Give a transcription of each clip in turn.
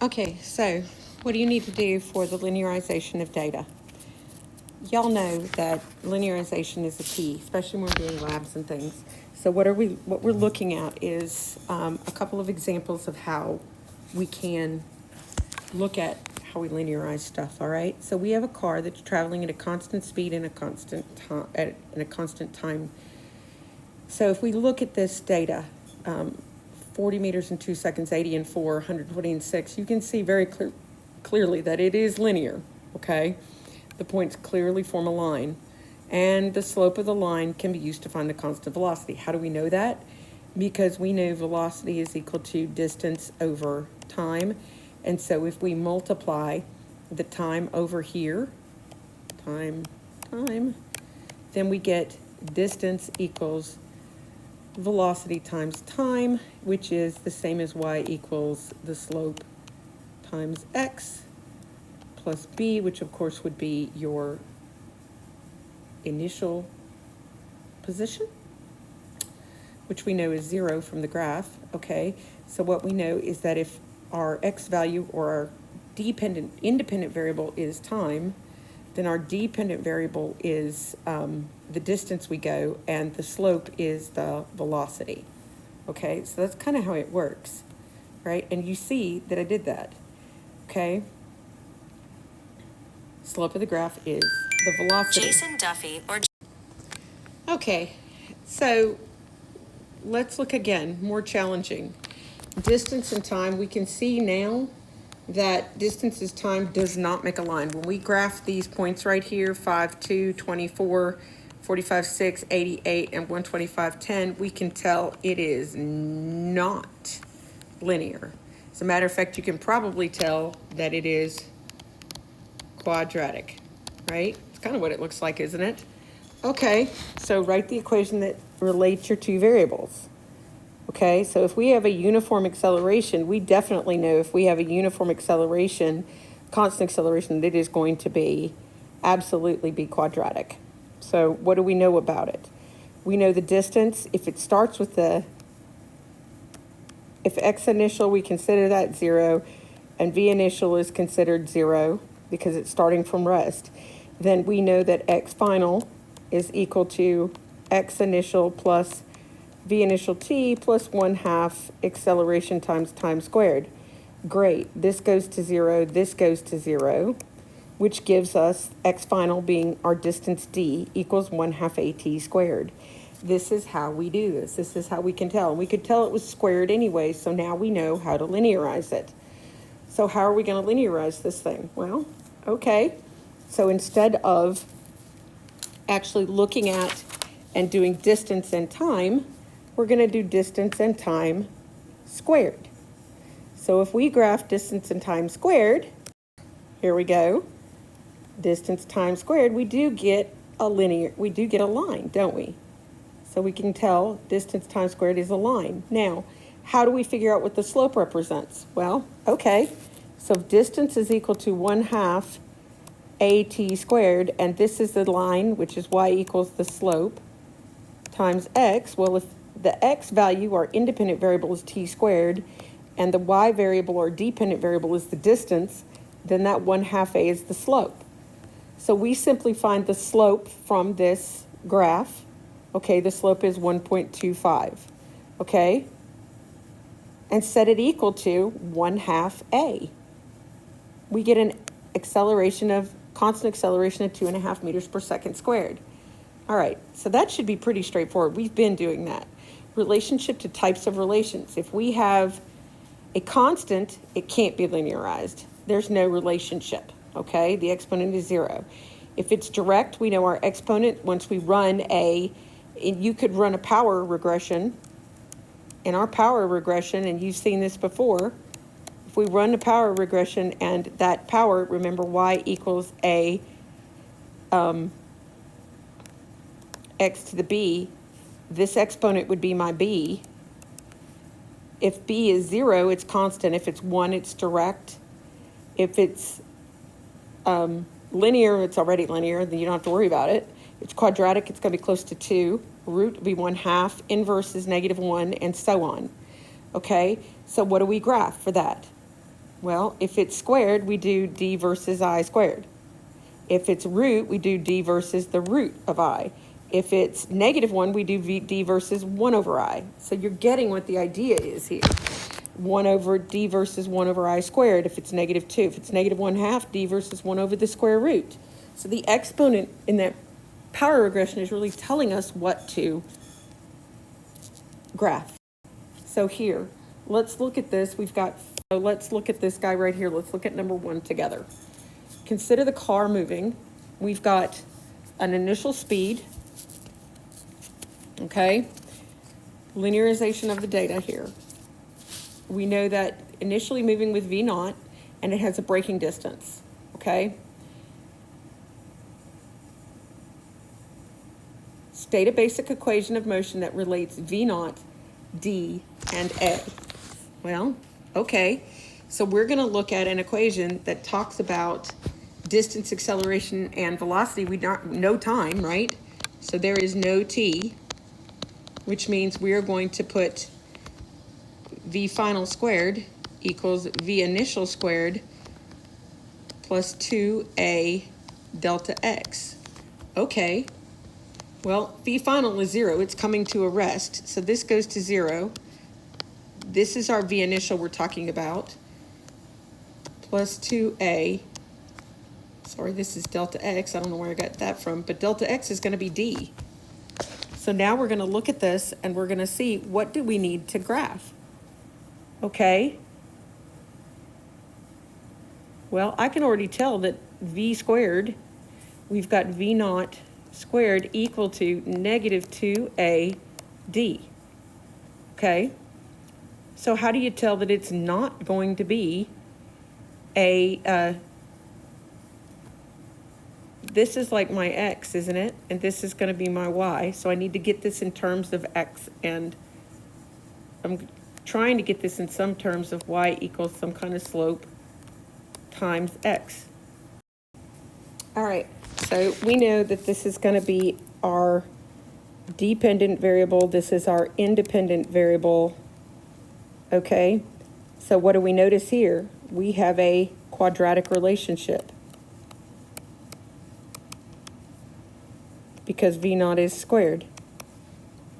Okay, so what do you need to do for the linearization of data? Y'all know that linearization is a key, especially when we're doing labs and things. So what we're looking at is a couple of examples of how we can look at how we linearize stuff. All right. So we have a car that's traveling at a constant speed and a constant time in a constant time. So if we look at this data, 40 meters in 2 seconds, 80 in 4, 120 in 6, you can see very clearly that it is linear. Okay. The points clearly form a line, and the slope of the line can be used to find the constant velocity. How do we know that? Because we know velocity is equal to distance over time. And so if we multiply the time over here, time, then we get distance equals velocity times time, which is the same as y equals the slope times x plus b, which of course would be your initial position, which we know is 0 from the graph. Okay, so what we know is that if our x value or our independent variable is time, then our dependent variable is the distance we go, and the slope is the velocity. Okay, so that's kind of how it works, right? And you see that I did that. Okay, slope of the graph is the velocity. Jason Duffy or Okay, so let's look again, more challenging. Distance and time, we can see now that distance is time does not make a line. When we graph these points right here, 5, 2, 24, 45, 6, 88, and 125, 10, we can tell it is not linear. As a matter of fact, you can probably tell that it is quadratic, right? It's kind of what it looks like, isn't it? Okay, so write the equation that relates your two variables. Okay, so if we have a uniform acceleration, we definitely know if we have a uniform acceleration, constant acceleration, that it is going to be absolutely be quadratic. So what do we know about it? We know the distance. If it starts with if x initial, we consider that 0, and v initial is considered 0 because it's starting from rest, then we know that x final is equal to x initial plus v initial t plus 1/2 acceleration times time squared. Great, this goes to 0, this goes to 0, which gives us x final being our distance d equals 1/2 at squared. This is how we do this. This is how we can tell. We could tell it was squared anyway, so now we know how to linearize it. So how are we going to linearize this thing? Well, okay, so instead of actually looking at and doing distance and time, we're going to do distance and time squared. So if we graph distance and time squared, here we go, distance time squared, we do get a line, don't we? So we can tell distance time squared is a line. Now, how do we figure out what the slope represents? Well, okay, so distance is equal to 1/2 at squared, and this is the line, which is y equals the slope, times x. Well, if the x value, our independent variable, is t squared, and the y variable, or dependent variable, is the distance, then that 1/2 a is the slope. So we simply find the slope from this graph. Okay, the slope is 1.25, okay? And set it equal to 1/2 a. We get an constant acceleration of 2.5 meters per second squared. All right, so that should be pretty straightforward. We've been doing that. Relationship to types of relations. If we have a constant, it can't be linearized. There's no relationship, okay? The exponent is 0. If it's direct, we know our exponent. Once we run you could run a power regression. In our power regression, and you've seen this before, if we run the power regression and that power, remember y equals a x to the b, this exponent would be my b. If b is 0, it's constant. If it's 1, it's direct. If it's linear, it's already linear, then you don't have to worry about it. It's quadratic, it's going to be close to 2. Root will be 1/2, inverse is -1, and so on. Okay, so what do we graph for that? Well, if it's squared, we do d versus I squared. If it's root, we do d versus the root of I. If it's -1, we do d versus 1 over I. So you're getting what the idea is here. 1 over d versus 1 over I squared if it's -2. If it's -1/2, d versus 1 over the square root. So the exponent in that power regression is really telling us what to graph. So here, let's look at this. Let's look at this guy right here. Let's look at number 1 together. Consider the car moving. We've got an initial speed, okay? Linearization of the data here. We know that initially moving with V naught, and it has a braking distance, okay? State a basic equation of motion that relates V naught, D, and A. Well, okay. So we're going to look at an equation that talks about distance, acceleration, and velocity. We don't no time, right? So there is no t, which means we are going to put v final squared equals v initial squared plus 2a delta x. Okay. Well, v final is 0. It's coming to a rest. So this goes to 0. This is our v initial we're talking about. Plus 2a. Sorry, this is delta x. I don't know where I got that from, but delta x is going to be d. So now we're going to look at this and we're going to see what do we need to graph. Okay. Well, I can already tell that v squared, we've got v naught squared equal to -2ad. Okay. So how do you tell that it's not going to be this is like my x, isn't it? And this is going to be my y. So I need to get this in terms of x, and I'm trying to get this in some terms of y equals some kind of slope times x. All right, so we know that this is going to be our dependent variable. This is our independent variable. Okay, so what do we notice here? We have a quadratic relationship because v naught is squared.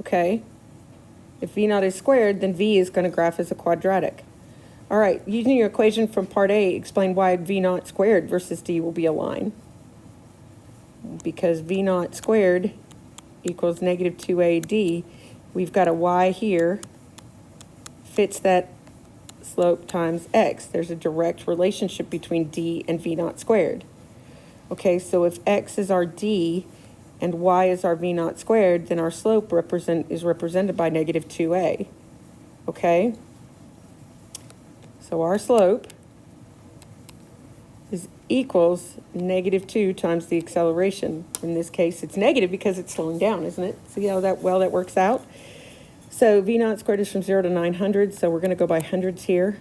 Okay, if v naught is squared, then v is going to graph as a quadratic. All right, using your equation from part A, explain why v naught squared versus d will be a line. Because v naught squared equals -2ad, we've got a y here, fits that slope times x. There's a direct relationship between d and v naught squared. Okay, so if x is our d and y is our v naught squared, then our slope is represented by -2a. Okay? So our slope equals -2 times the acceleration. In this case, it's negative because it's slowing down, isn't it? See how that works out? So v naught squared is from 0 to 900, so we're going to go by hundreds here.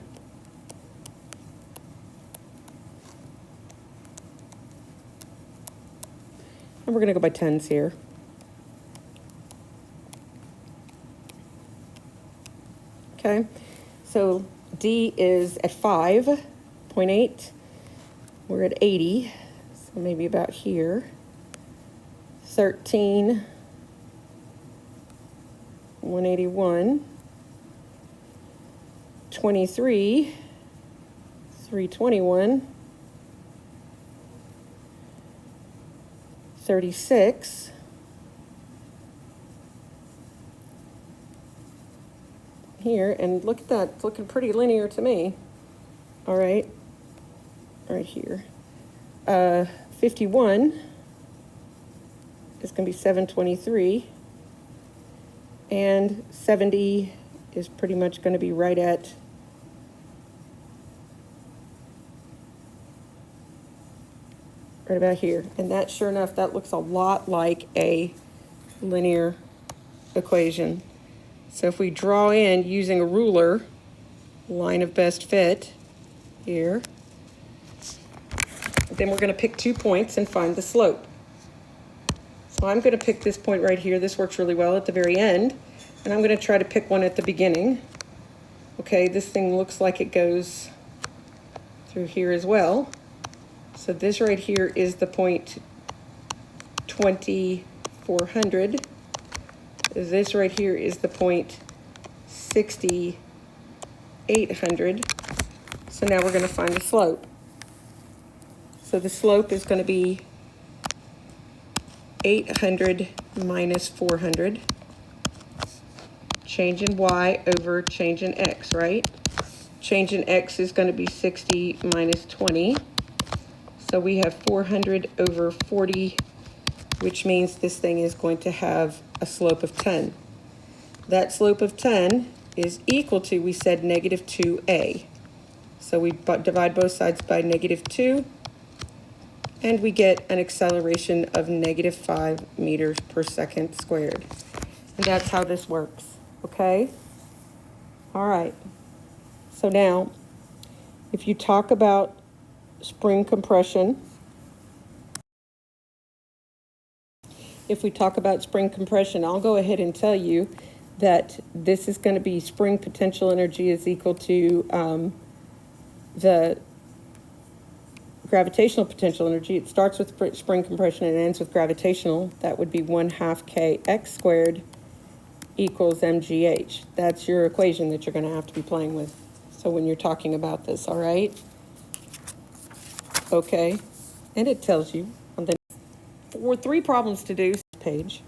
And we're going to go by tens here. Okay, so D is at 5.8. We're at 80, so maybe about here. 13, 181. 23, 321. 36. Here, and look at that, it's looking pretty linear to me. All right, right here. 51 is going to be 723, and 70 is pretty much going to be right about here. And that, sure enough, that looks a lot like a linear equation. So if we draw in using a ruler, line of best fit here, then we're going to pick 2 points and find the slope. So I'm going to pick this point right here. This works really well at the very end. And I'm going to try to pick one at the beginning. Okay, this thing looks like it goes through here as well. So this right here is the point 2400. This right here is the point 6800. So now we're going to find the slope. So the slope is going to be 800 minus 400. Change in y over change in x, right? Change in x is going to be 60 minus 20. So we have 400 over 40, which means this thing is going to have a slope of 10. That slope of 10 is equal to, we said, negative 2a. So we divide both sides by negative 2, and we get an acceleration of negative 5 meters per second squared. And that's how this works, okay? All right. So now, if you talk about spring compression, I'll go ahead and tell you that this is going to be spring potential energy is equal to the gravitational potential energy. It starts with spring compression and ends with gravitational. That would be 1/2 kx squared equals mgh. That's your equation that you're going to have to be playing with. So when you're talking about this, all right? Okay, and it tells you on the 3 problems to do page.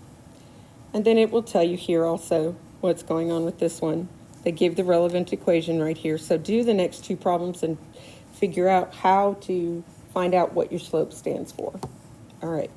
And then it will tell you here also what's going on with this one. They give the relevant equation right here. So do the next 2 problems and figure out how to find out what your slope stands for. All right.